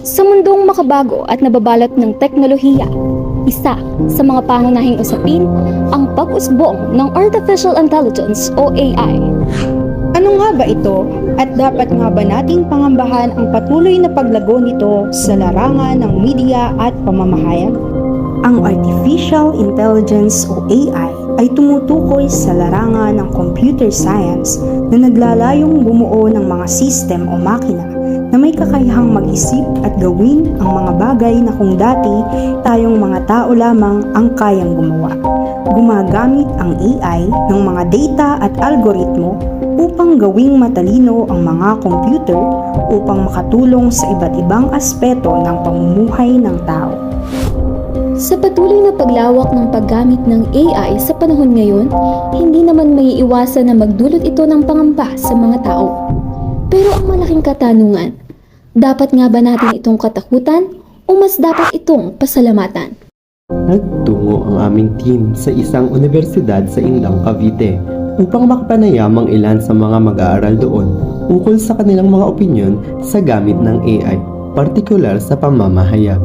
Sa mundong makabago at nababalot ng teknolohiya, isa sa mga pangunahing usapin ang pag-usbong ng Artificial Intelligence o AI. Ano nga ba ito at dapat nga ba nating pangambahan ang patuloy na paglago nito sa larangan ng media at pamamahayag? Ang Artificial Intelligence o AI ay tumutukoy sa larangan ng computer science na naglalayong bumuo ng mga system o makina na may kakayahang mag-isip at gawin ang mga bagay na kung dati tayong mga tao lamang ang kayang gumawa. Gumagamit ang AI ng mga data at algoritmo upang gawing matalino ang mga computer upang makatulong sa iba't ibang aspeto ng pamumuhay ng tao. Sa patuloy na paglawak ng paggamit ng AI sa panahon ngayon, hindi naman may iwasan na magdulot ito ng pangamba sa mga tao. Pero ang malaking katanungan, dapat nga ba natin itong katakutan o mas dapat itong pasalamatan? Nagtungo ang aming team sa isang universidad sa Indang, Cavite upang makapanayam ang ilan sa mga mag-aaral doon ukol sa kanilang mga opinyon sa gamit ng AI, partikular sa pamamahayag.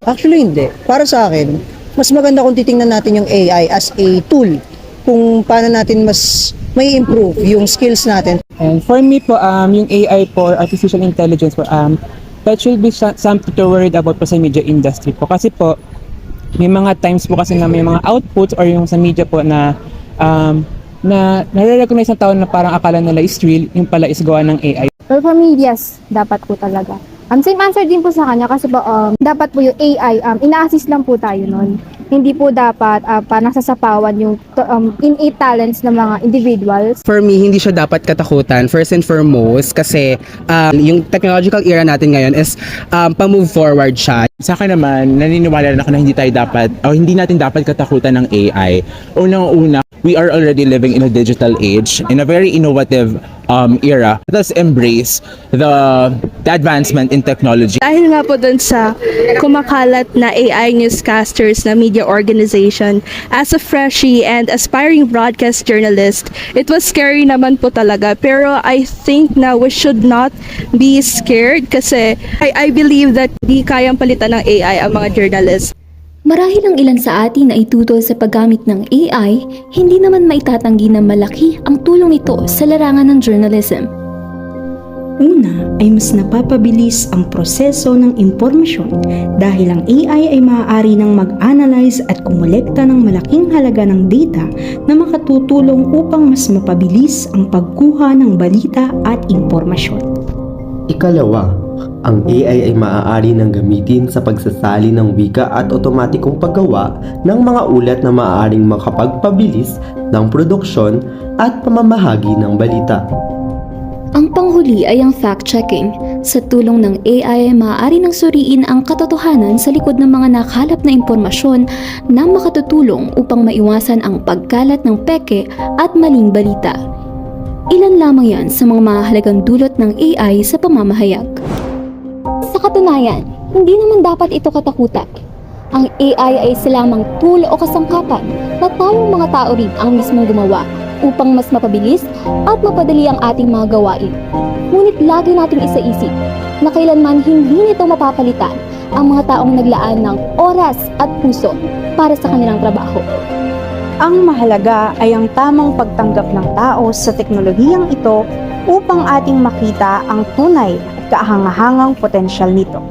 Actually, hindi. Para sa akin, mas maganda kung titingnan natin yung AI as a tool kung paano natin mas may improve yung skills natin. And for me po, yung AI po, artificial intelligence po, that should be something to worried about po sa media industry po. Kasi po, may mga times po kasi na may mga outputs or yung sa media po na nare-recognize ng tao na parang akala nila is real, yung pala is gawa ng AI. Well, for me, yes, dapat po talaga. Same answer din po sa kanya kasi po, dapat po yung AI, ina-assist lang po tayo nun. Hindi po dapat parang sasapawan yung innate talents ng mga individuals. For me, hindi siya dapat katakutan. First and foremost, kasi yung technological era natin ngayon is pa-move forward siya. Sa akin naman, naniniwala rin ako na hindi natin dapat katakutan ng AI. Unang-una, we are already living in a digital age, in a very innovative era. Let us embrace the advancement in technology. Dahil nga po dun sa kumakalat na AI newscasters na media organization, as a freshie and aspiring broadcast journalist, it was scary naman po talaga. Pero I think na we should not be scared kasi I believe that di kayang palitan ng AI ang mga journalists. Marahil ang ilan sa atin na itutol sa paggamit ng AI, hindi naman maitatanggi na malaki ang tulong nito sa larangan ng journalism. Una ay mas napapabilis ang proseso ng impormasyon dahil ang AI ay maaari nang mag-analyze at kumolekta ng malaking halaga ng data na makatutulong upang mas mapabilis ang pagkuha ng balita at impormasyon. Ikalawa, ang AI ay maaari nang gamitin sa pagsasali ng wika at otomatikong paggawa ng mga ulat na maaaring makapagpabilis ng produksyon at pamamahagi ng balita. Ang panghuli ay ang fact-checking. Sa tulong ng AI ay maaari nang suriin ang katotohanan sa likod ng mga nakalap na impormasyon na makatutulong upang maiwasan ang pagkalat ng peke at maling balita. Ilan lamang yan sa mga mahalagang dulot ng AI sa pamamahayag. Sa katunayan, hindi naman dapat ito katakutan. Ang AI ay silamang tool o kasangkapan na tayong mga tao rin ang mismong gumawa upang mas mapabilis at mapadali ang ating mga gawain. Ngunit lagi nating isaisip na kailanman hindi nito mapapalitan ang mga taong naglaan ng oras at puso para sa kanilang trabaho. Ang mahalaga ay ang tamang pagtanggap ng tao sa teknolohiyang ito upang ating makita ang tunay at kahangahangang potensyal nito.